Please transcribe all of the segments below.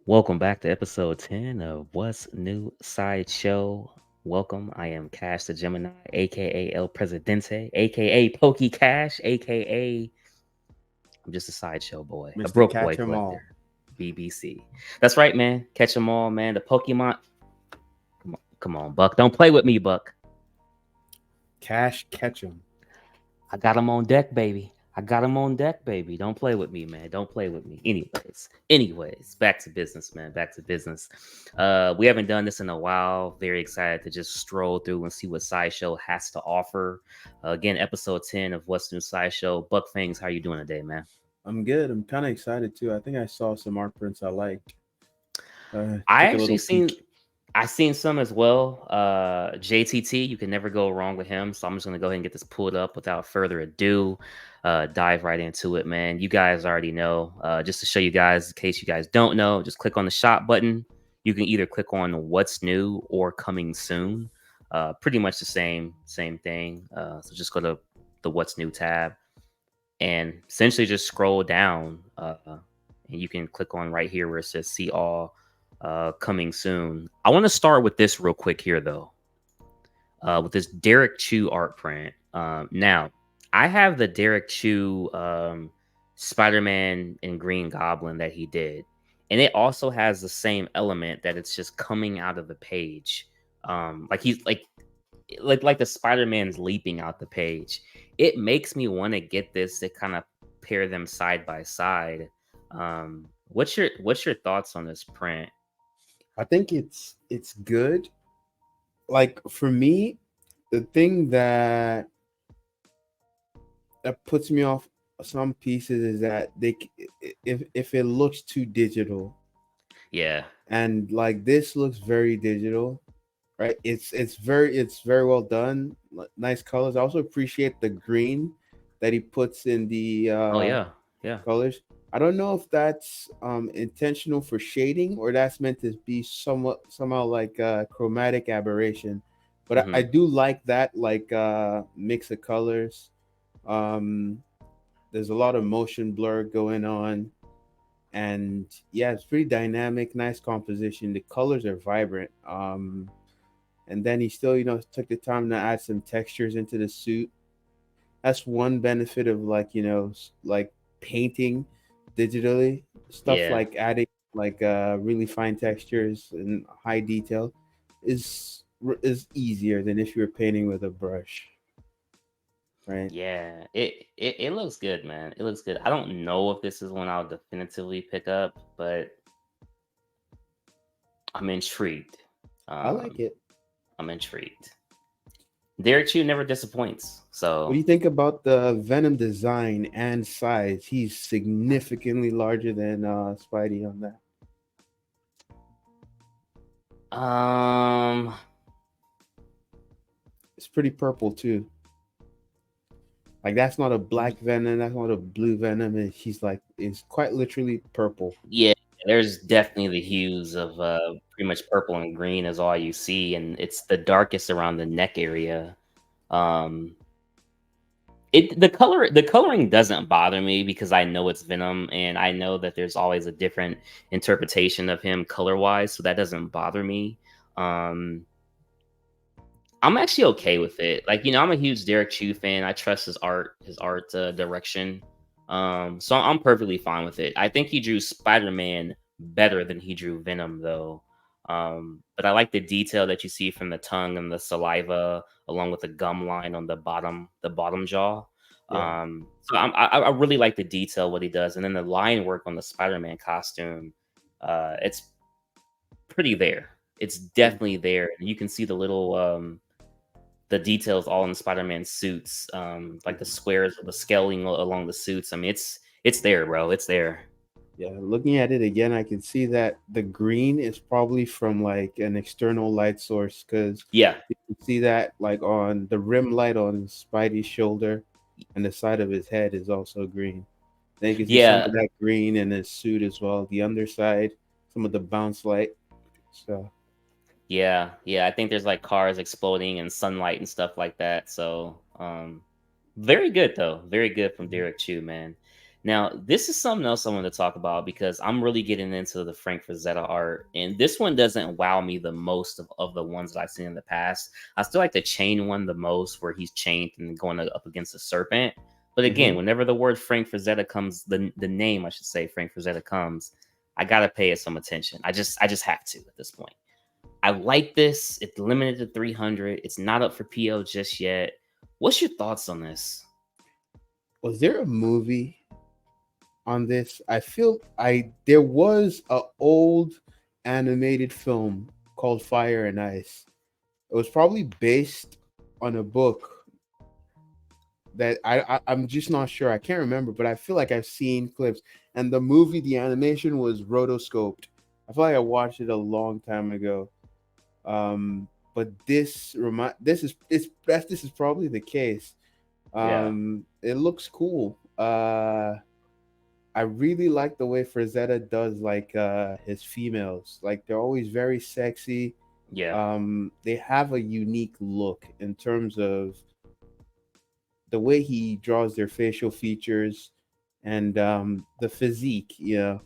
Welcome back to episode 10 of What's New Sideshow. Welcome. I am Cash the Gemini, aka El Presidente, aka Pokey Cash, aka I'm just a sideshow boy, a Mr. broke boy Catch 'em collector. all. BBC. That's right, man. Catch 'em all, man. The Pokemon. Come on, Buck. Don't play with me, Buck. Cash catch 'em. I got him on deck, baby. I got him on deck, baby. Don't play with me, man. Don't play with me. Anyways, back to business, man. Back to business. We haven't done this in a while. Very excited to just stroll through and see what Sideshow has to offer. Again, episode 10 of What's New Sideshow. Buck Fangs, how you doing today, man? I'm good. I'm kind of excited too. I think I saw some art prints I liked. I Took a actually little seen peek. I seen some as well. JTT, you can never go wrong with him. So I'm just gonna go ahead and get this pulled up without further ado. Dive right into it, man. You guys already know. Just to show you guys, in case you guys don't know, just click on the shop button. You can either click on what's new or coming soon. Pretty much the same thing. So just go to the what's new tab and essentially just scroll down, and you can click on right here where it says see all, coming soon. I want to start with this real quick here though, with this Derek Chu art print. Now I have the Derek Chu Spider-Man and Green Goblin that he did, and it also has the same element that it's just coming out of the page, like he's like the Spider-Man's leaping out the page. It makes me want to get this to kind of pair them side by side. What's your thoughts on this print? I think it's good. Like for me, the thing that puts me off some pieces is that if it looks too digital, Yeah, and like this looks very digital, right? It's very well done. Nice colors. I also appreciate the green that he puts in the oh yeah, yeah. colors. I don't know if that's intentional for shading or that's meant to be somewhat somehow like chromatic aberration. But I Hmm. do like that like mix of colors. Um, there's a lot of motion blur going on, and yeah, it's pretty dynamic, nice composition. The colors are vibrant. And then he still took the time to add some textures into the suit. That's one benefit of like like painting digitally. Stuff Yeah, like adding like really fine textures and high detail is easier than if you were painting with a brush, right? yeah. It looks good, man. It looks good. I don't know if this is one I'll definitively pick up, but I'm intrigued. I like Um, it. I'm intrigued. Derek Chu never disappoints. What do So you think about the Venom design and size? He's significantly larger than Spidey on that. um It's pretty purple too. Like that's not a black Venom, that's not a blue Venom. He's like it's quite literally purple. Yeah, there's definitely the hues of, pretty much purple and green is all you see, and it's the darkest around the neck area. Um, the coloring doesn't bother me because I know it's Venom, and I know that there's always a different interpretation of him color-wise, so that doesn't bother me. Um, I'm actually okay with it. Like, I'm a huge Derek Chu fan. I trust his art direction. So I'm perfectly fine with it. I think he drew Spider-Man better than he drew Venom, though. But I like the detail that you see from the tongue and the saliva, along with the gum line on the bottom jaw. Yeah. So I really like the detail what he does, and then the line work on the Spider-Man costume. It's pretty there. It's Yeah. definitely there. And you can see the details all in Spider-Man suits, like the squares or the scaling along the suits. I mean, it's there, bro. It's there. Yeah, looking at it again, I can see that the green is probably from like an external light source because Yeah, you can see that like on the rim light on Spidey's shoulder and the side of his head is also green. Then you can see some yeah, of that green in his suit as well. The underside, some of the bounce light. So yeah. I think there's like cars exploding and sunlight and stuff like that. So, very good though. Very good from Derek Chu, man. Now, this is something else I want to talk about because I'm really getting into the Frank Frazetta art, and this one doesn't wow me the most of the ones that I've seen in the past. I still like the chain one the most, where he's chained and going up against a serpent. But Mm-hmm. again, whenever the word Frank Frazetta comes, the name I should say Frank Frazetta comes, I gotta pay it some attention. I just have to at this point. I like this. It's limited to 300. It's not up for PO just yet. What's your thoughts on this? Was there a movie on this? I feel I there was a old animated film called Fire and Ice. It was probably based on a book that I'm just not sure. I can't remember, but I feel like I've seen clips. And the movie, the animation was rotoscoped. I feel like I watched it a long time ago. But this is probably the case. Yeah, It looks cool. I really like the way Frazetta does like his females. Like they're always very sexy. yeah, They have a unique look in terms of the way he draws their facial features and the physique. they're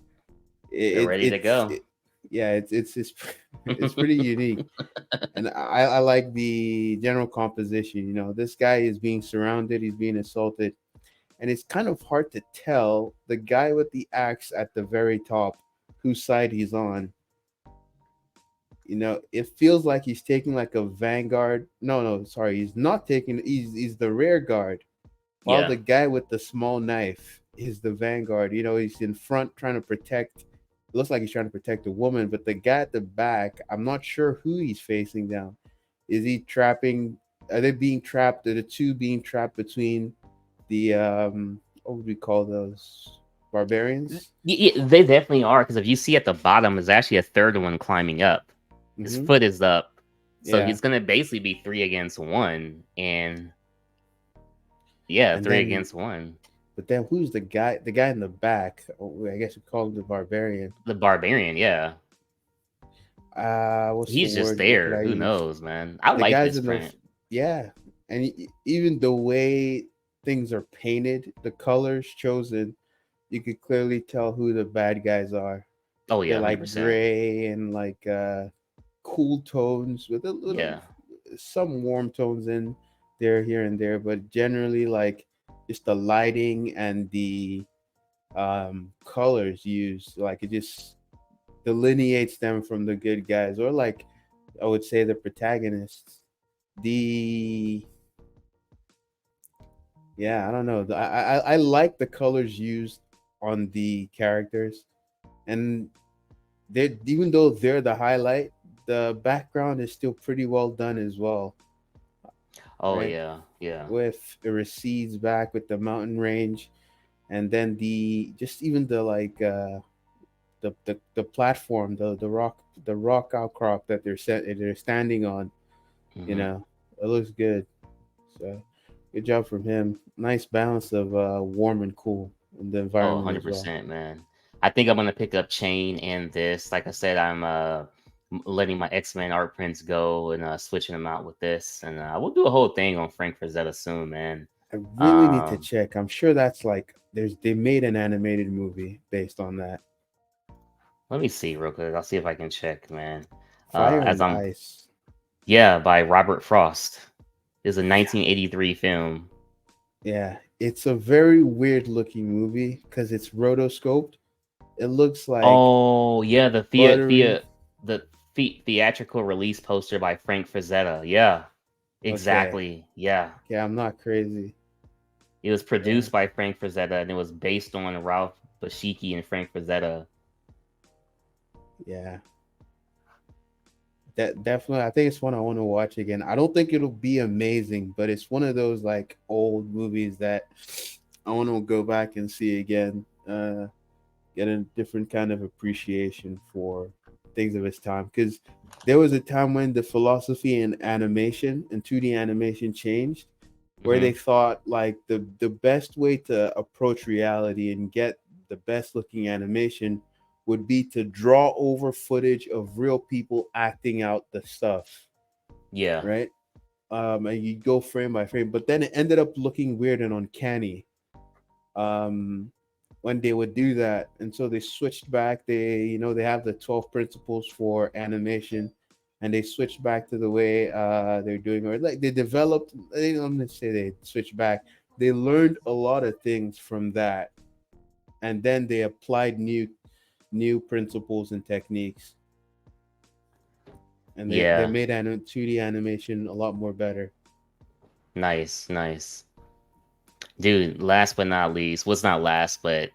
it, ready to it's go. it, yeah, it's it's pretty unique, and I like the general composition. This guy is being surrounded, he's being assaulted, and it's kind of hard to tell the guy with the axe at the very top whose side he's on. It feels like he's taking like a vanguard. No, no, sorry, he's not taking. He's the rear guard, while Yeah, the guy with the small knife is the vanguard. He's in front trying to protect. It looks like he's trying to protect the woman, but the guy at the back, I'm not sure who he's facing down. Is he trapping? Are they being trapped? Are the two being trapped between the what would we call those, barbarians? They definitely are. Because if you see at the bottom, there's actually a third one climbing up. His Mm-hmm. foot is up, so Yeah, he's gonna basically be three against one, and yeah, and three then against one. but then who's the guy? The guy in the back? Oh, I guess we call him the barbarian. The barbarian, yeah, What's the he's just word? What could there. I Who use? knows, man? I The like guys this in the print. yeah, and even the way things are painted, the colors chosen, you could clearly tell who the bad guys are. Oh They're yeah, hundred like percent. gray and like cool tones with a little Yeah. some warm tones in there here and there, but generally like just the lighting and the colors used, like it just delineates them from the good guys, or like I would say the protagonists. The Yeah, I don't know. I like the colors used on the characters, and they, even though they're the highlight, the background is still pretty well done as well, Oh right? yeah, yeah. With it recedes back with the mountain range, and then the just even the like the platform, the rock outcrop that they're standing on. You Hmm. know, it looks good. So good job from him. Nice balance of warm and cool in the Oh, environment as well. 100%, man. I think I'm gonna pick up Chain and this. Like I said, I'm letting my X-Men art prints go and switching them out with this, and we'll do a whole thing on Frank Frazetta soon, man. I really need to Um, check. I'm sure that's like they made an animated movie based on that. Let me see real quick. I'll see if I can check, man. Fire As and I'm Ice. Yeah, by Robert Frost. It's a Yeah. 1983 film. Yeah, it's a very weird looking movie because it's rotoscoped. It looks like Oh yeah, buttery. theatrical release poster by Frank Frazetta. Yeah, Okay, exactly. Yeah, yeah, I'm not crazy. it was Yeah, produced by Frank Frazetta and it was based on Ralph Bashiki and Frank Frazetta. yeah, that definitely. I think it's one I want to watch again. I don't think it'll be amazing, but it's one of those like old movies that I want to go back and see again. Get a different kind of appreciation for things of its time, because there was a time when the philosophy in animation and 2D animation changed, where Hmm. they thought like the best way to approach reality and get the best looking animation would be to draw over footage of real people acting out the stuff, Yeah. right? And you go frame by frame, but then it ended up looking weird and uncanny. um when they would do that, and so they switched back. They have the 12 principles for animation, and they switched back to the way they're doing, or like they developed. I'm gonna say they switched back. They learned a lot of things from that, and then they applied new principles and techniques, and they Yeah, made 2D animation a lot more better. nice, nice. Dude, last but not least, was not last, but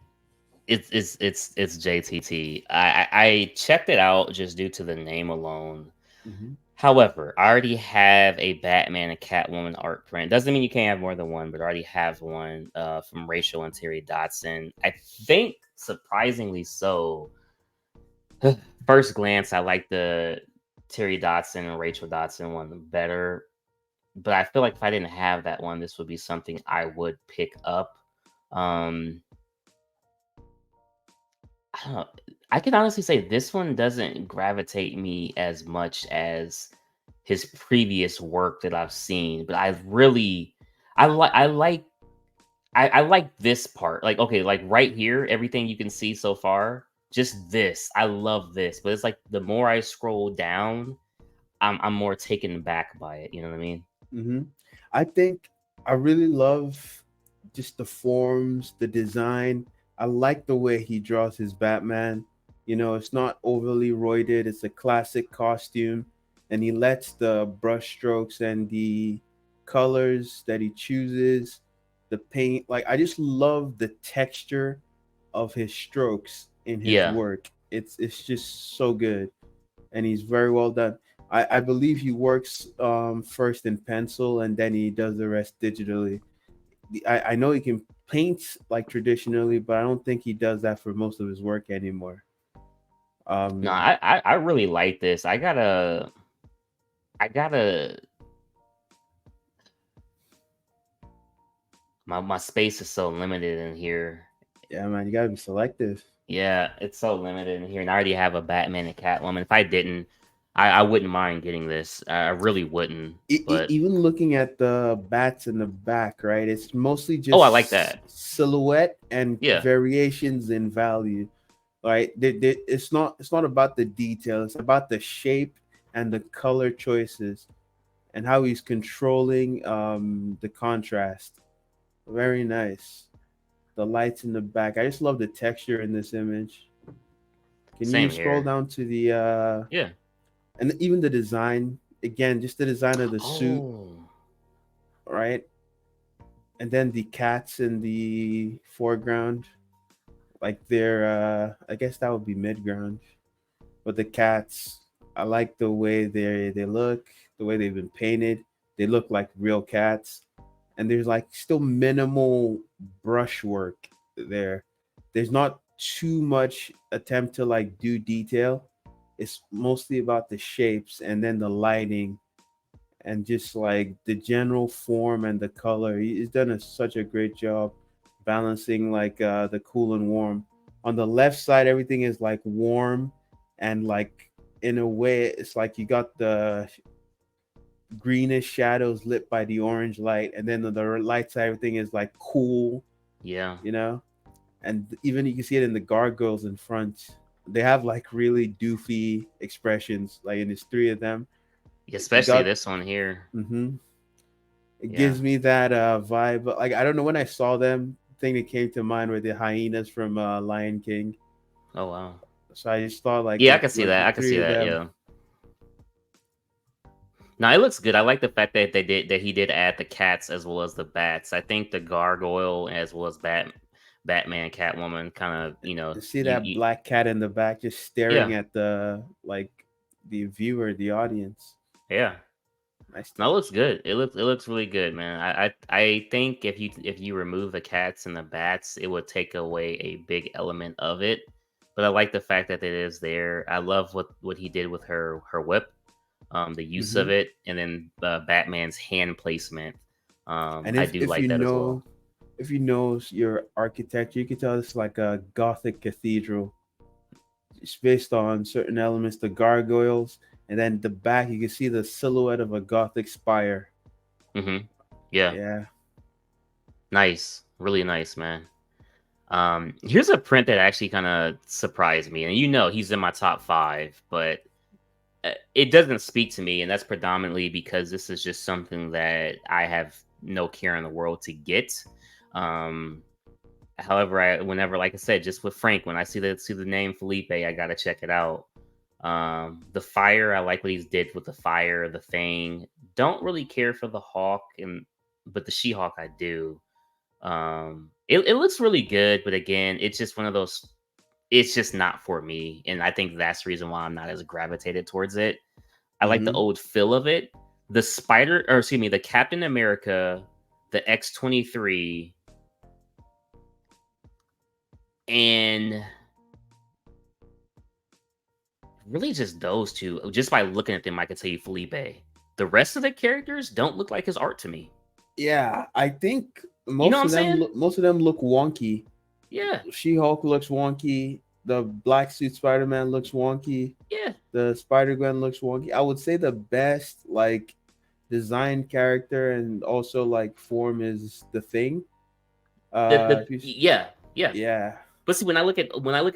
it's JTT. I checked it out just due to the name alone. Hmm. However, I already have a Batman and Catwoman art print. Doesn't mean you can't have more than one, but I already have one from Rachel and Terry Dotson. I think surprisingly so. First glance, I like the Terry Dotson and Rachel Dotson one better, but I feel like if I didn't have that one, this would be something I would pick up. Um, I don't know. I can honestly say this one doesn't gravitate me as much as his previous work that I've seen, but I like this part. Like, okay, like right here, everything you can see so far, just this. I love this. But it's like the more I scroll down, I'm more taken back by it. You know what I mean? Hmm. I think I really love just the forms, the design. I like the way he draws his Batman. It's not overly roided. It's a classic costume, and he lets the brush strokes and the colors that he chooses, the paint. Like I just love the texture of his strokes in his Yeah. work. It's just so good, and he's very well done. I believe he works first in pencil and then he does the rest digitally. I know he can paint like traditionally, but I don't think he does that for most of his work anymore. No, Um, I really like this. I gotta my space is so limited in here. yeah, man, you gotta be selective. Yeah, it's so limited in here, and I already have a Batman and Catwoman. If I didn't, I wouldn't mind getting this. I really wouldn't. But Even looking at the bats in the back, right? It's mostly oh, I like just that. silhouette and Yeah, variations in value. Right? It's not about the detail. It's about the shape and the color choices and how he's controlling the contrast. Very nice. The lights in the back. I just love the texture in this image. Can you same scroll here. down to the Yeah. and even the design again, just the design of the suit, Oh, right? And then the cats in the foreground, like they're I guess that would be midground. But the cats, I like the way they look, the way they've been painted. They look like real cats, and there's like still minimal brushwork there. There's not too much attempt to like do detail. It's mostly about the shapes and then the lighting and just like the general form and the color. He's done such a great job balancing like the cool and warm. On the left side, everything is like warm and like in a way, it's like you got the greenish shadows lit by the orange light, and then on the light side, everything is like cool, yeah. you know. And even you can see it in the gargoyles in front. They have like really doofy expressions. Like, and there's three of them. You Especially got. this one here. Mm-hmm. It Yeah. gives me that vibe. But like I don't know, when I saw them, the thing that came to mind were the hyenas from Lion King. Oh wow. So I just thought like Yeah, I it can see like the that. I can three see of that. them. Yeah. No, it looks good. I like the fact that he did add the cats as well as the bats. I think the gargoyle as well as Batman, Catwoman, kind of You see that you black cat in the back just staring yeah, at the viewer, the audience. yeah. Nice No, it looks touch. good. It looks really good, man. I think if you remove the cats and the bats, it would take away a big element of it. But I like the fact that it is there. I love what he did with her whip, the use Hmm. of it, and then Batman's hand placement. And I if do if like you that as well. know if you know your architecture, you can tell it's like a Gothic cathedral. It's based on certain elements, the gargoyles, and then the back you can see the silhouette of a Gothic spire. Hmm. Yeah, Yeah. nice, really nice, man. Here's a print that actually kind of surprised me, and he's in my top 5, but it doesn't speak to me, and that's predominantly because this is just something that I have no care in the world to get. Um, However, whenever, like I said, just with Frank, when I see the name Felipe, I gotta check it out. The fire, I like what he's did with the fire, the thing. Don't really care for the hawk, but the She-Hulk I do. It looks really good, but again, it's just one of those. It's just not for me, and I think that's the reason why I'm not as gravitated towards it. I like the Mm-hmm. old feel of it. The Captain America, the X-23, and really just those two. Just by looking at them, I can tell you Felipe. The rest of the characters don't look like his art to me. Yeah, I think You know what I'm saying? most of them look wonky. Yeah, She-Hulk looks wonky. The black suit Spider-Man looks wonky. yeah. The Spider-Gwen looks wonky. I would say the best like design character and also like form is the Thing. If you, Yeah, yeah. yeah, But see, when I look at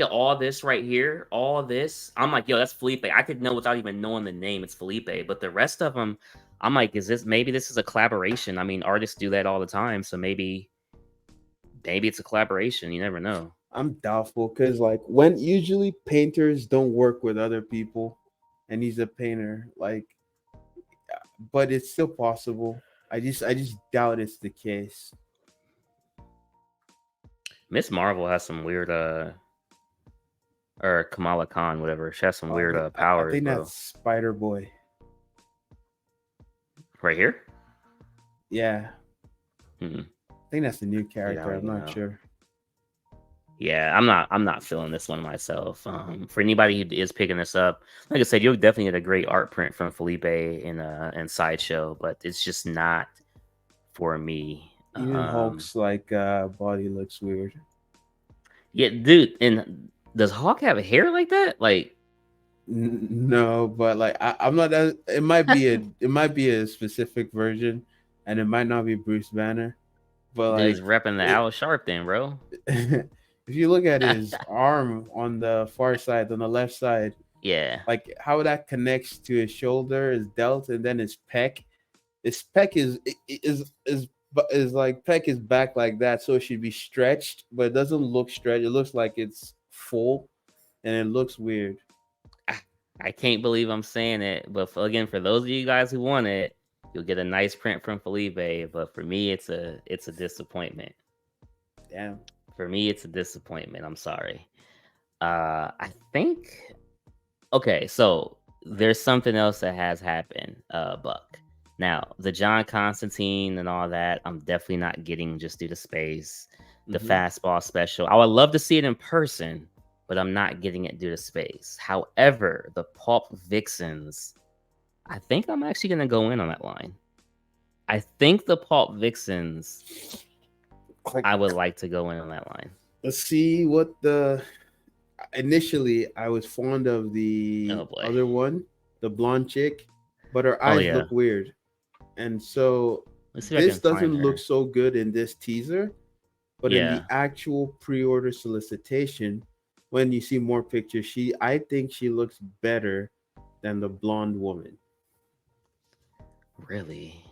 all this right here, all this, I'm like, yo, that's Felipe. I could know without even knowing the name, it's Felipe. But the rest of them, I'm like, maybe this is a collaboration? I mean, artists do that all the time, so maybe it's a collaboration. You never know. I'm doubtful because like when usually painters don't work with other people, and he's a painter, like, but it's still possible. I just doubt it's the case. Miss Marvel has some weird or Kamala Khan, whatever. She has some weird I powers, think bro. that's Spider Boy. Right here. Yeah, Hmm. I think that's the new Yeah, I character. don't I'm even not know. sure. Yeah, I'm not feeling this one myself. For anybody who is picking this up, like I said, you'll definitely get a great art print from Felipe in Sideshow, but it's just not for me. Even Hulk's like body looks weird. Yeah, dude. And does Hawk have hair like that? Like, No, but like I'm not. It might be a specific version, and it might not be Bruce Banner. But dude, he's like repping the it, Al Sharp then, bro. if you look at his arm on the far side, on the left side, Yeah, like how that connects to his shoulder, his delt, and then his pec. His pec is like pec is back like that, so it should be stretched, but it doesn't look stretched. It looks like it's full, and it looks weird. I, I can't believe I'm saying it, but again, for those of you guys who want it, you'll get a nice print from Felipe. But for me, it's a disappointment. Damn. For me, it's a disappointment. I'm sorry. I think okay, so there's something else that has happened, Buck. Now, the John Constantine and all that, I'm definitely not getting just due to space. The Hmm. fastball special, I would love to see it in person, but I'm not getting it due to space. However, the Pulp Vixens, I think I'm actually gonna go in on that line. I think the Pulp Vixens, Like, I would like to go in on that line. let's see what the initially I was fond of the Oh boy. other one, the blonde chick, but her Oh eyes yeah. look weird. And so Let's see if I this can doesn't find look her. so good in this teaser, but in the Yeah, actual pre-order solicitation, when you see more pictures, I think she looks better than the blonde woman. really.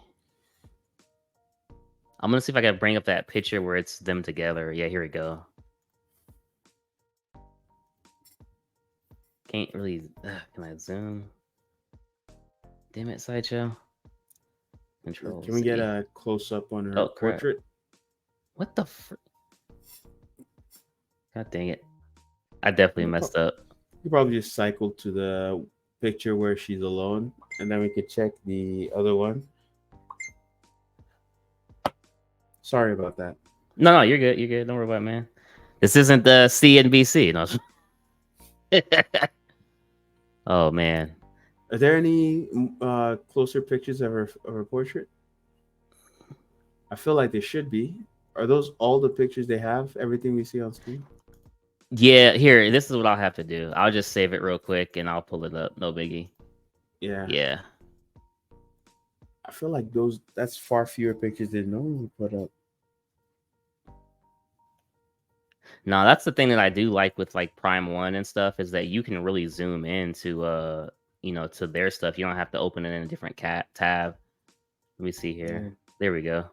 I'm gonna see if I can bring up that picture where it's them together. Yeah, here we go. Can't really. Can I zoom? Damn it, Sideshow. Control Can we get Z. a close up on her Oh crap! portrait? What the? God dang it! I definitely You messed up. probably just cycle to the picture where she's alone, and then we could check the other one. Sorry about that. No, no, you're good. You're good. Don't worry about it, man. This isn't the CNBC. No. Oh man. Are there any closer pictures of her portrait? I feel like there should be. Are those all the pictures they have? Everything we see on screen? Yeah. Here. This is what I'll have to do. I'll just save it real quick and I'll pull it up. No biggie. Yeah. Yeah. I feel like that's far fewer pictures than normally put up. No, that's the thing that I do like with like Prime One and stuff is that you can really zoom into to their stuff. You don't have to open it in a different cat tab. Let me see here. Yeah. There we go.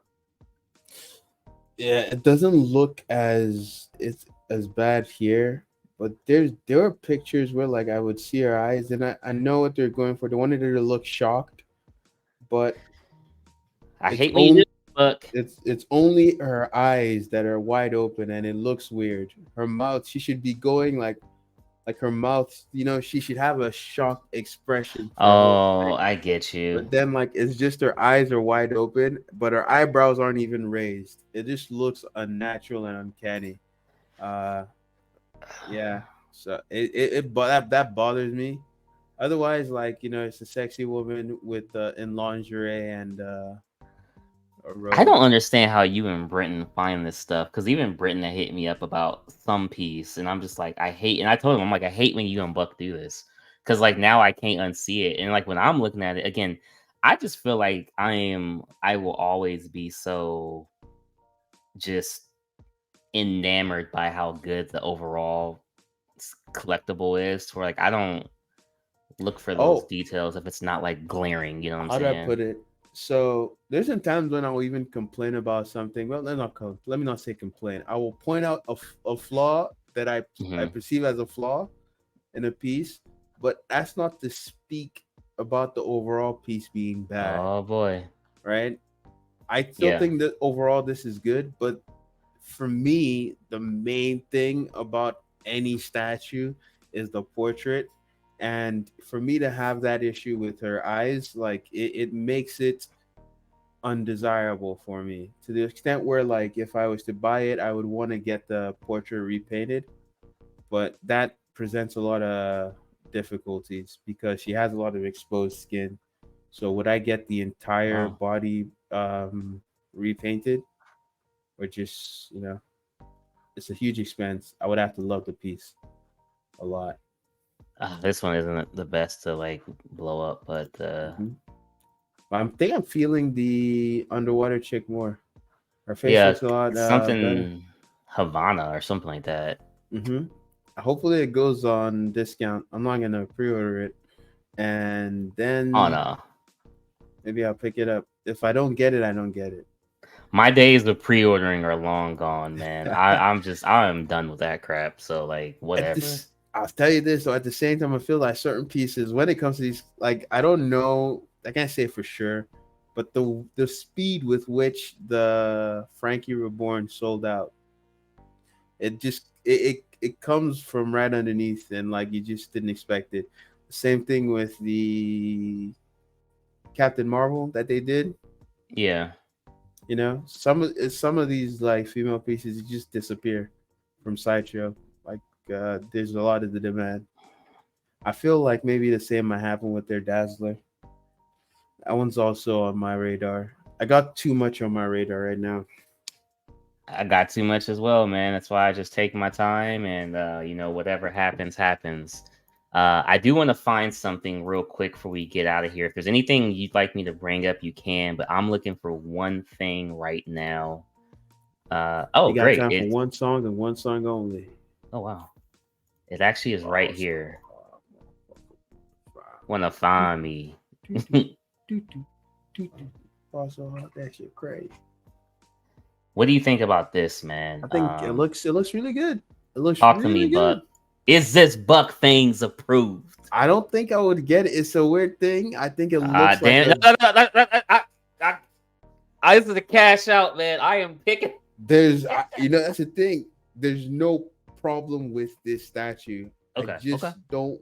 Yeah, it doesn't look as it's as bad here, but there are pictures where like I would see her eyes, and I know what they're going for. They wanted her to look shocked, but I it's hate when you do only look. it's only her eyes that are wide open, and it looks weird. Her mouth, she should be going like her mouth, she should have a shocked expression for the whole Oh, thing. I get you. But then like it's just her eyes are wide open, but her eyebrows aren't even raised. It just looks unnatural and uncanny. Uh yeah. So but that bothers me. Otherwise, like, it's a sexy woman with in lingerie and a I robe. don't understand how you and Britton find this stuff because even Britton had hit me up about some piece, and I'm just like, I hate. And I told him, I'm like, I hate when you and Buck do this because like now I can't unsee it, and like when I'm looking at it again, I just feel like I will always be so just enamored by how good the overall collectible is. Where like I don't look for those Oh, details if it's not like glaring. You know what I'm how do I saying? put it? So there's some times when I will even complain about something. Well, let me not say complain. I will point out a flaw that I Hmm. perceive as a flaw in a piece, but that's not to speak about the overall piece being bad, Oh boy, right? I still yeah. think that overall this is good, but for me, the main thing about any statue is the portrait. And for me to have that issue with her eyes, like it makes it undesirable for me to the extent where, like, if I was to buy it, I would want to get the portrait repainted, but that presents a lot of difficulties because she has a lot of exposed skin. So would I get the entire Oh. body repainted, or just, it's a huge expense. I would have to love the piece a lot. This one isn't the best to like blow up, but Hmm. I think I'm feeling the underwater chick more. Her face yeah, looks a lot better. something Havana or something like that. Hmm. Hopefully it goes on discount. I'm not gonna pre-order it, and Oh then no, maybe I'll pick it up. If I don't get it, I don't get it. my days of pre-ordering are long gone, man. I am done with that crap. So like At whatever. this, I'll tell you this. So at the same time, I feel like certain pieces, when it comes to these, like, I don't know, I can't say for sure, but the speed with which the Frankie Reborn sold out, it just it comes from right underneath, and like you just didn't expect it. Same thing with the Captain Marvel that they did. Yeah, Some of these like female pieces just disappear from Sideshow. Like, there's a lot of the demand. I feel like maybe the same might happen with their Dazzler. That one's also on my radar. I got too much on my radar right now. I got too much as well, man. That's why I just take my time and whatever happens, happens. I do want to find something real quick before we get out of here. If there's anything you'd like me to bring up, you can, but I'm looking for one thing right now. Oh You got great. time for It one song and one song only. Oh wow. It actually is right Boss here. hard. Wanna Do, find me. do, do, do, do, do, do. Boss hard. That shit crazy. What do you think about this, man? I think it looks really good. It looks Talk to me, really good. Buck. Is this Buck things approved? I don't think I would get it. It's a weird thing. I think it Ah, looks like damn it. a No, no, no, no, no, this is a cash out, man. I am picking. there's that's the thing. There's no problem with this statue. I Okay, okay. just don't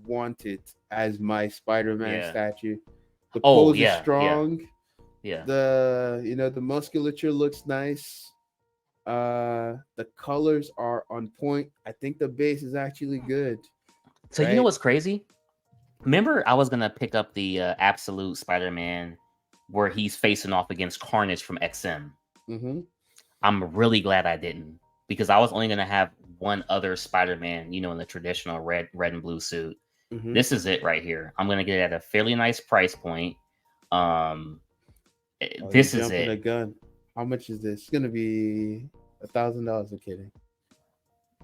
want it as my Spider-Man Yeah. statue. The Oh, pose is yeah, yeah, strong. yeah. The musculature looks nice. The colors are on point. I think the base is actually good, So you know right? what's crazy? Remember, I was gonna pick up the Absolute Spider-Man where he's facing off against Carnage from XM. Mm-hmm. I'm really glad I didn't because I was only gonna have one other Spider-Man, in the traditional red and blue suit. Mm-hmm. This is it right here. I'm gonna get it at a fairly nice price point. Um, Oh, you this is jumping it. the gun. How much is this? It's gonna be $1,000. I'm kidding.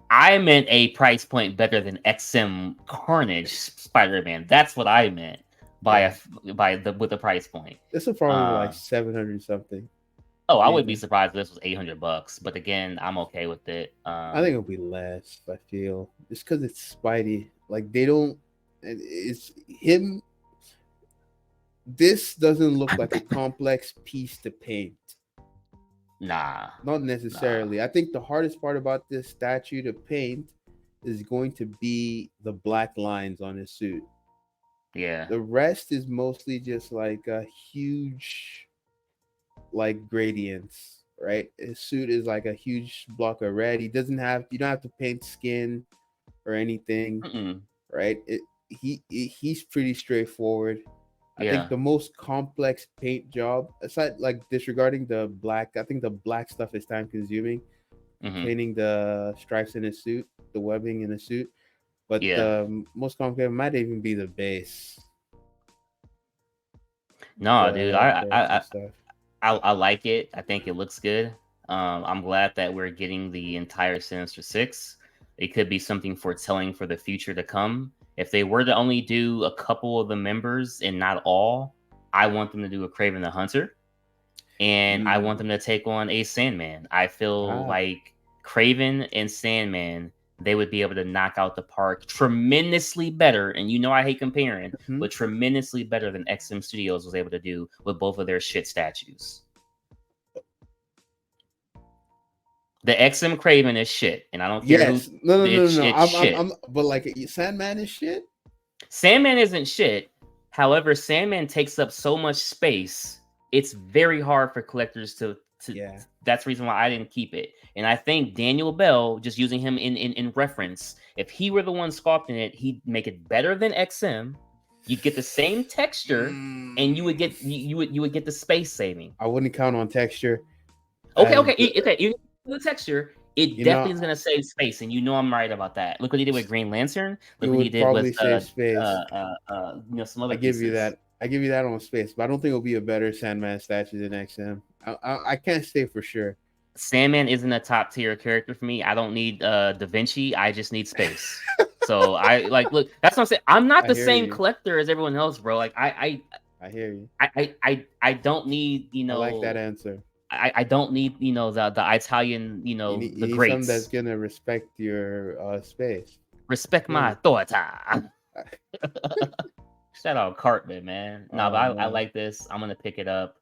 I meant a price point better than XM Carnage Spider-Man. That's what I meant by Yeah, by the with the price point. this is probably like Uh, 700 something. oh, I What do you wouldn't be think? surprised if this was $800. But again, I'm okay with it. I think it'll be less. I feel it's because it's Spidey. Like they don't. It's him. This doesn't look like a complex piece to paint. Nah, Not nah, necessarily. I think the hardest part about this statue to paint is going to be the black lines on his suit. yeah, The rest is mostly just like a huge like gradients, right? His suit is like a huge block of red. He doesn't have you don't have to paint skin or anything, mm-mm, right? He's pretty straightforward. I think yeah, the most complex paint job, aside like disregarding the black, I think the black stuff is time consuming, mm-hmm, painting the stripes in his suit, the webbing in the suit. But yeah. the most complicated might even be the base, No, dude, the berets and stuff. I like it. I think it looks good. I'm glad that we're getting the entire Sinister Six. It could be something foretelling for the future to come. If they were to only do a couple of the members and not all, I want them to do a Craven the Hunter, and I want Mm. them to take on a Sandman. I feel Ah. like Craven and Sandman, they would be able to knock out the park tremendously better. And you know I hate comparing, Hmm. but tremendously better than XM Studios was able to do with both of their shit statues. The XM Craven is shit, and I don't care who Yes. No. No. No. No. No. it's shit. But like Sandman is shit. Sandman isn't shit. However, Sandman takes up so much space. It's very hard for collectors to. Yeah. That's the reason why I didn't keep it. And I think Daniel Bell, just using him in reference, if he were the one sculpting it, he'd make it better than XM. You'd get the same texture, and Mm. you would get the space saving. I wouldn't count on texture Okay, as okay, okay. Even the texture, it you know. definitely is gonna save space, and you know I'm right about that. Look what he did with Green Lantern. It Look what he would did with probably save space. some other I give you pieces. that. I give you that on space, but I don't think it'll be a better Sandman statue than XM. I can't say for sure. Sandman isn't a top tier character for me. I don't need Da Vinci. I just need space. So I like look. That's what I'm saying. I'm not I the hear same you. collector as everyone else, bro. Like I hear you. I don't need I like that answer. I don't need the Italian You the need something that's greats. gonna respect your space. I Respect feel my you. authority. I- Shout out Cartman, man. No, but Oh I man. like this. I'm gonna pick it up.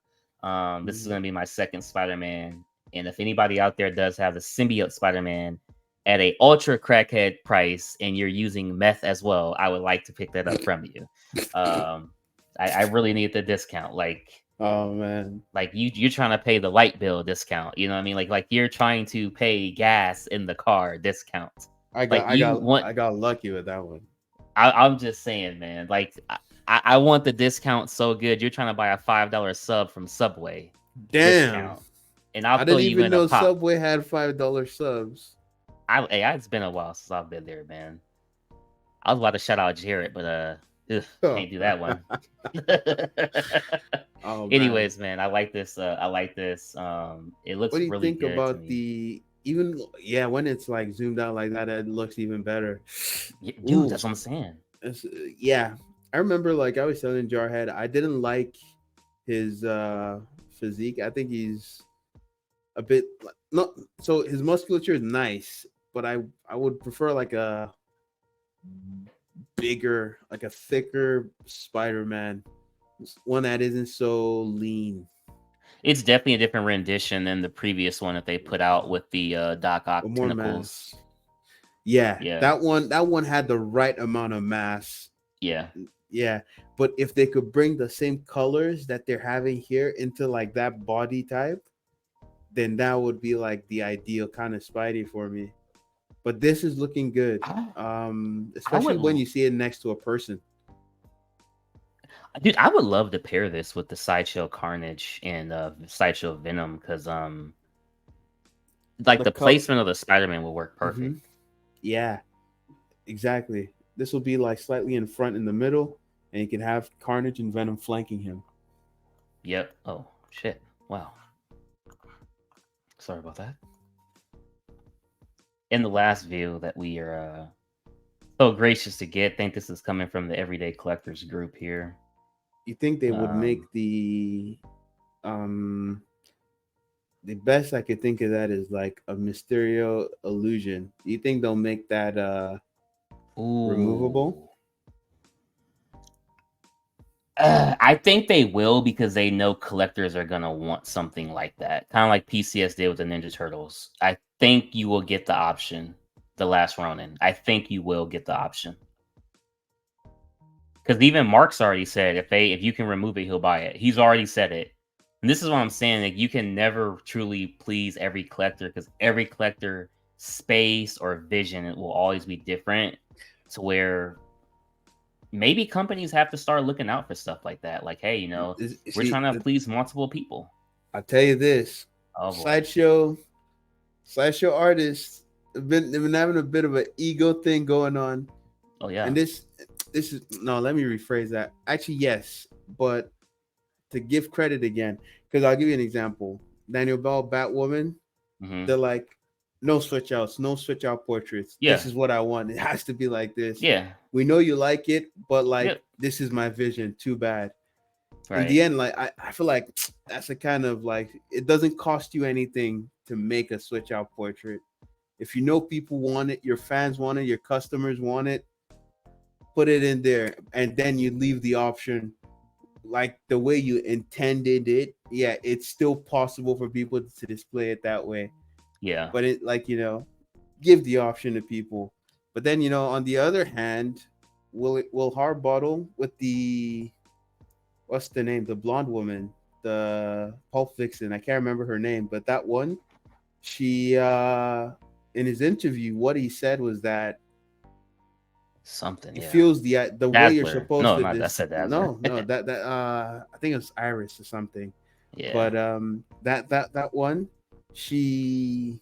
This is Mm. gonna be my second Spider-Man. And if anybody out there does have the symbiote Spider-Man at a ultra crackhead price and you're using meth as well, I would like to pick that up from you. Um, I really need the discount. Oh man. Like you're trying to pay the light bill discount. You know what I mean? Like you're trying to pay gas in the car discount. Like you want I got lucky with that one. I'm just saying, man. Like I want the discount so good. You're trying to buy a $5 sub from Subway Damn. discount, and I'll I throw didn't you even in a know pop. Subway had $5 subs. It's been a while since I've been there, man. I was about to shout out Jarrett, but Oh. can't do that one. Oh man. Anyways, man, I like this. I like this. It What looks do you really think good to about me. the even yeah, when it's like zoomed out like that, it looks even better. Dude, Ooh. that's what I'm saying. Yeah. I remember like I was telling Jarhead, I didn't like his physique. I think he's a bit not so his musculature is nice, but I would prefer like a bigger, like a thicker Spider-Man, one that isn't so lean It's definitely a different rendition than the previous one that they put out with the Doc or Ock more tentacles. mass. Yeah, Yeah, that one had the right amount of mass. yeah. Yeah, but if they could bring the same colors that they're having here into like that body type, then that would be like the ideal kind of Spidey for me. But this is looking good, I especially would, when you see it next to a person. dude. I would love to pair this with the Sideshow Carnage and Sideshow Venom because like The the color, placement of the Spider-Man will work hmm perfect. yeah, exactly. This will be like slightly in front in the middle, and you can have Carnage and Venom flanking him. Yep. Oh shit. Wow. Sorry about that. in the last view that we are so gracious to get. I think this is coming from the Everyday Collectors group here. You think they would Um, make um the best I could think of that is like a Mysterio illusion. Do you think they'll make that removable? ooh. I think they will because they know collectors are gonna want something like that, kind of like PCS did with the Ninja Turtles. I think you will get the option, the Last Ronin. I think you will get the option because even Mark's already said if you can remove it, he'll buy it. He's already said it, and this is what I'm saying. Like you can never truly please every collector because every collector space or vision it will always be different. To where maybe companies have to start looking out for stuff like that. Like, hey, we're See, trying to please multiple people. I'll tell you this: Oh boy. sideshow, sideshow artists have been having a bit of an ego thing going on, Oh and yeah. this is no. Let me rephrase that. Actually, yes, but to give credit again, because I'll give you an example. Daniel Bell, Batwoman, Hmm. they're like, no switch outs, no switch out portraits. This Yeah. is what I want. It has to be like this. Yeah. We know you like it, but like Yep. this is my vision. Too bad. In the Right. end, like I feel like that's a kind of like it doesn't cost you anything to make a switch out portrait. If you know people want it, your fans want it, your customers want it, put it in there, and then you leave the option like the way you intended it. Yeah, it's still possible for people to display it that way, Yeah. but it like give the option to people. But then on the other hand, will Harbottle with the what's the name, the blonde woman, the Pulp Fiction, I can't remember her name, but that one, she in his interview, what he said was that Something. he Yeah. feels the way you're Dazzler. supposed No, to not I this. said Dazzler. No, that I think it was Iris or something, Yeah. but that one, she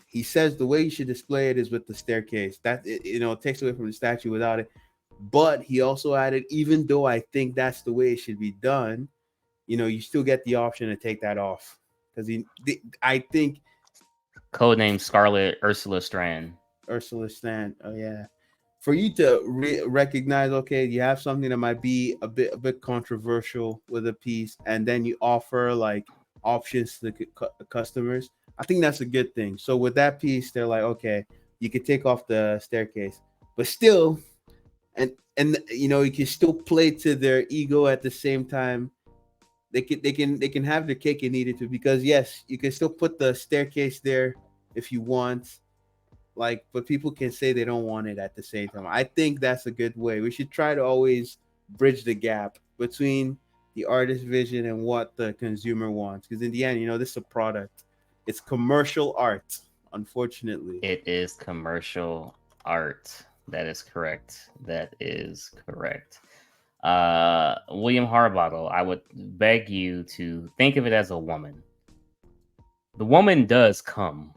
he says the way you should display it is with the staircase. That it takes away from the statue without it. But he also added, even though I think that's the way it should be done, you still get the option to take that off because I think Codename Scarlet Ursula Strand. Ursula Stan. Oh yeah, for you to recognize, okay, you have something that might be a bit controversial with a piece, and then you offer like options to the customers. I think that's a good thing. So with that piece, they're like, okay, you can take off the staircase, but still, and you can still play to their ego at the same time. They can have their cake and eat it too, because yes, you can still put the staircase there if you want, like, but people can say they don't want it at the same time. I think that's a good way. We should try to always bridge the gap between the artist vision and what the consumer wants, because in the end, this is a product. It's commercial art, unfortunately. It is commercial art. That is correct. That is correct. William Harbottle, I would beg you to think of it as a woman. The woman does come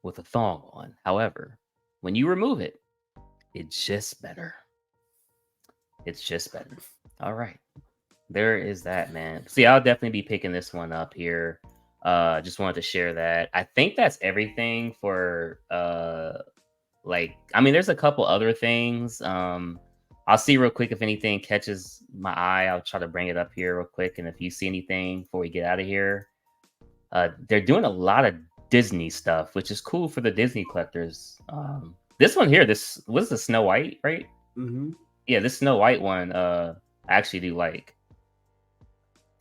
with a thong on. However, when you remove it, it's just better. It's just better. All right. There is that, man. See, I'll definitely be picking this one up here. Just wanted to share that. I think that's everything for like I mean there's a couple other things. I'll see real quick if anything catches my eye. I'll try to bring it up here real quick. And if you see anything before we get out of here, they're doing a lot of Disney stuff, which is cool for the Disney collectors. This one here, this was the Snow White, right? Mm-hmm. Yeah, this Snow White one, I actually do like.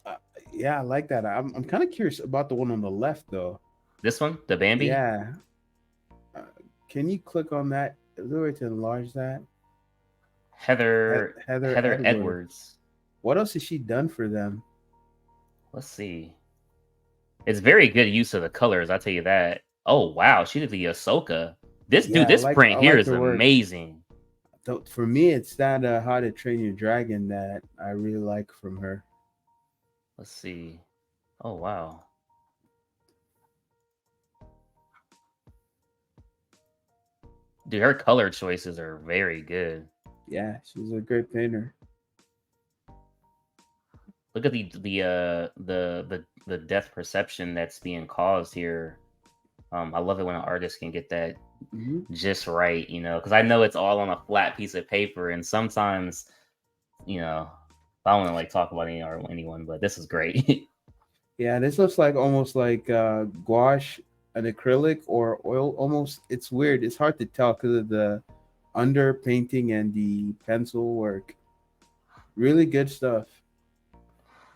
uh, yeah, I like that. I'm kind of curious about the one on the left though. This one, the Bambi, Yeah. uh, can you click on that? Is there a way to enlarge that? Heather Heather Edward. Edwards. What else has she done for them? Let's see. It's very good use of the colors, I'll tell you that. Oh wow, she did the Ahsoka. Yeah, This I print here like is her work. amazing. For me, it's that How to Train Your Dragon that I really like from her. Let's see. Oh wow. Dude, her color choices are very good. Yeah, she's a great painter. Look at the depth perception that's being caused here. I love it when an artist can get that Hmm. just right, because I know it's all on a flat piece of paper, and sometimes, you know, I don't want to like talk about any art with anyone, but this is great. Yeah, this looks like almost like gouache, an acrylic, or oil. Almost, it's weird. It's hard to tell because of the under painting and the pencil work. Really good stuff.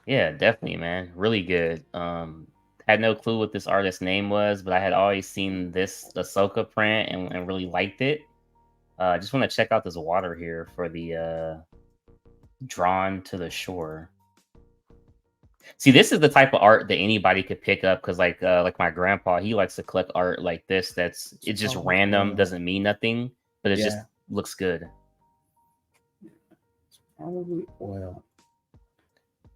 Yeah, definitely, man, really good. Had no clue what this artist's name was, but I had always seen this Ahsoka print and really liked it. Just want to check out this water here for the drawn to the shore. See, this is the type of art that anybody could pick up because, like my grandpa, he likes to collect art like this. It's just Probably random, oil. doesn't mean nothing, but it just Yeah, looks good. probably oil.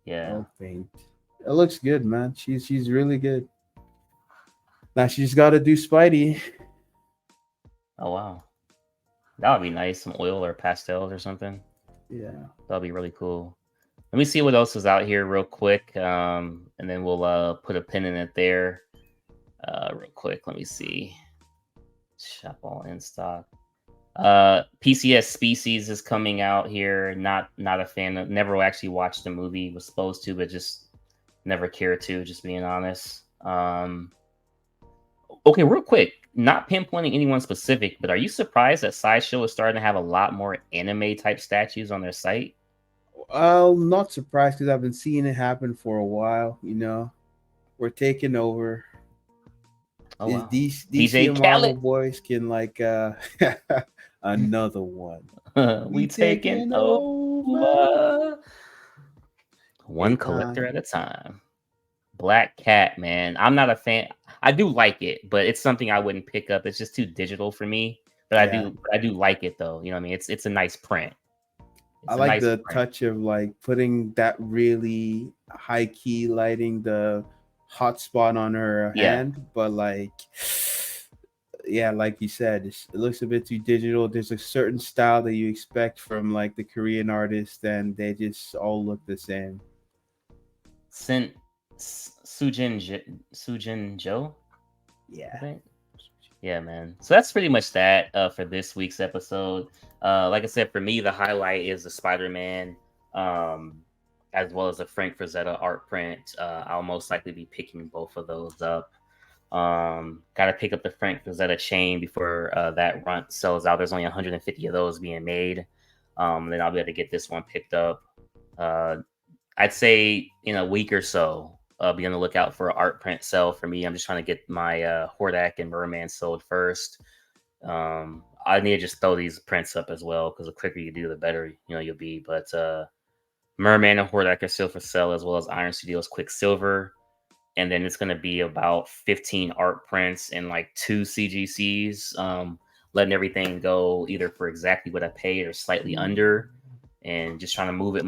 Yeah. Oil paint. It looks good, man. She's really good. Now she's got to do Spidey. Oh wow, that would be nice. Some oil or pastels or something. Yeah. That'll be really cool. Let me see what else is out here real quick, and then we'll put a pin in it there. Real quick. Let me see. Shop all in stock. PCS Species is coming out here. Not a fan of. Never actually watched the movie. Was supposed to, but just never cared to. Just being honest. Okay, real quick. Not pinpointing anyone specific, but are you surprised that Sideshow is starting to have a lot more anime type statues on their site? I'm not surprised because I've been seeing it happen for a while. We're taking over. Oh Is wow, DC DJ and Khaled, Marvel boys can like another one. we We taking taking over. over one Big collector time. at a time. Black Cat, man. I'm not a fan. I do like it, but it's something I wouldn't pick up. It's just too digital for me. But Yeah. I do like it though. You know what I mean? It's a nice print. I It's a like nice the print. touch of like putting that really high key lighting the hot spot on her Yeah. hand, but like yeah, like you said, it looks a bit too digital. There's a certain style that you expect from like the Korean artists, and they just all look the same. Sent Sujin Jo, I Yeah. think. Yeah, man. So that's pretty much that for this week's episode. Like I said, for me, the highlight is the Spider-Man, um, as well as the Frank Frazetta art print. I'll most likely be picking both of those up. Got to pick up the Frank Frazetta chain before that run sells out. There's only 150 of those being made. Then I'll be able to get this one picked up. Uh, I'd say in a week or so, be on the lookout for an art print sale for me. I'm just trying to get my Hordak and Merman sold first. I need to just throw these prints up as well because the quicker you do, the better you'll be. But Merman and Hordak are still for sale as well as Iron Studios Quicksilver. And then it's going to be about 15 art prints and like 2 CGCs, letting everything go either for exactly what I paid or slightly under, and just trying to move it,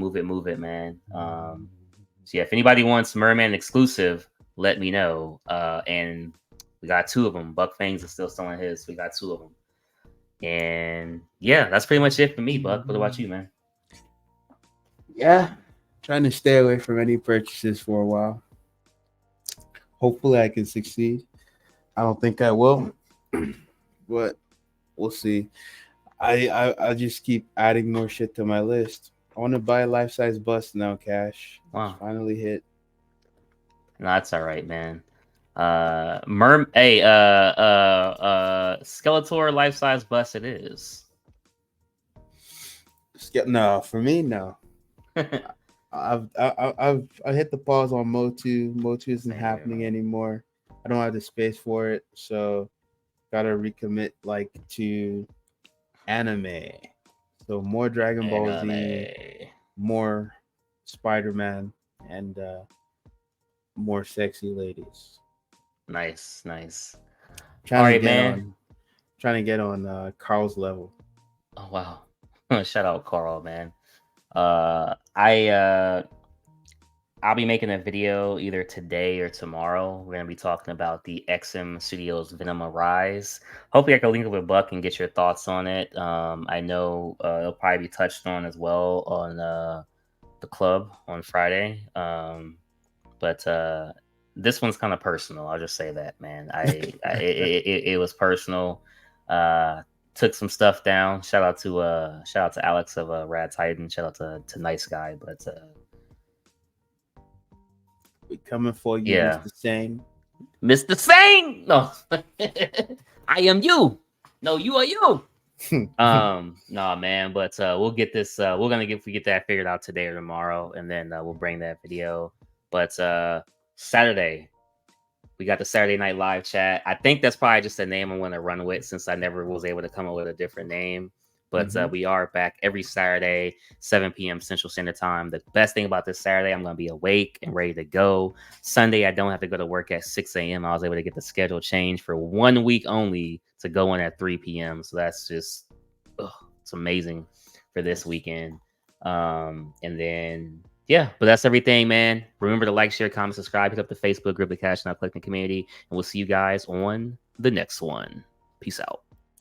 man. So yeah, if anybody wants Merman exclusive, let me know. And we got two of them. Buck Fangs is still selling his. So we got two of them. And yeah, that's pretty much it for me, Buck. What about you, man? Yeah. Trying to stay away from any purchases for a while. Hopefully I can succeed. I don't think I will, but we'll see. I just keep adding more shit to my list. I want to buy a life size bust now, Cash. It's Wow. finally hit. No, that's all right, man. Skeletor life size bust it is. No, for me, no. I hit the pause on Motu. Motu isn't happening Damn. anymore. I don't have the space for it, so gotta recommit like to anime. So more Dragon Ball Z, Anime. more Spider Man, and more sexy ladies. Nice, nice. All Trying to right, get man. on, trying to get on Carl's level. Oh wow. Shout out Carl, man. I'll be making a video either today or tomorrow. We're gonna be talking about the XM Studios Venom Arise. Hopefully, I can link up with Buck and get your thoughts on it. I know it'll probably be touched on as well on the club on Friday. But this one's kind of personal. I'll just say that, man. It was personal. Took some stuff down. Shout out to Alex of Rad Titan. Shout out to Nice Guy. But We're coming for you, yeah, Mr. Same. Mr. Sane. No, I am you. No, you are you. No, man. But we'll get this. We're gonna get that figured out today or tomorrow, and then we'll bring that video. But Saturday, we got the Saturday Night Live chat. I think that's probably just a name I'm going to run with since I never was able to come up with a different name. But we are back every Saturday, 7 p.m. Central Standard Time. The best thing about this Saturday, I'm going to be awake and ready to go. Sunday, I don't have to go to work at 6 a.m. I was able to get the schedule changed for 1 week only to go in at 3 p.m. So that's just, it's amazing for this weekend. And then, yeah, but that's everything, man. Remember to like, share, comment, subscribe, hit up the Facebook group, the Cash Not Collecting Community, and we'll see you guys on the next one. Peace out.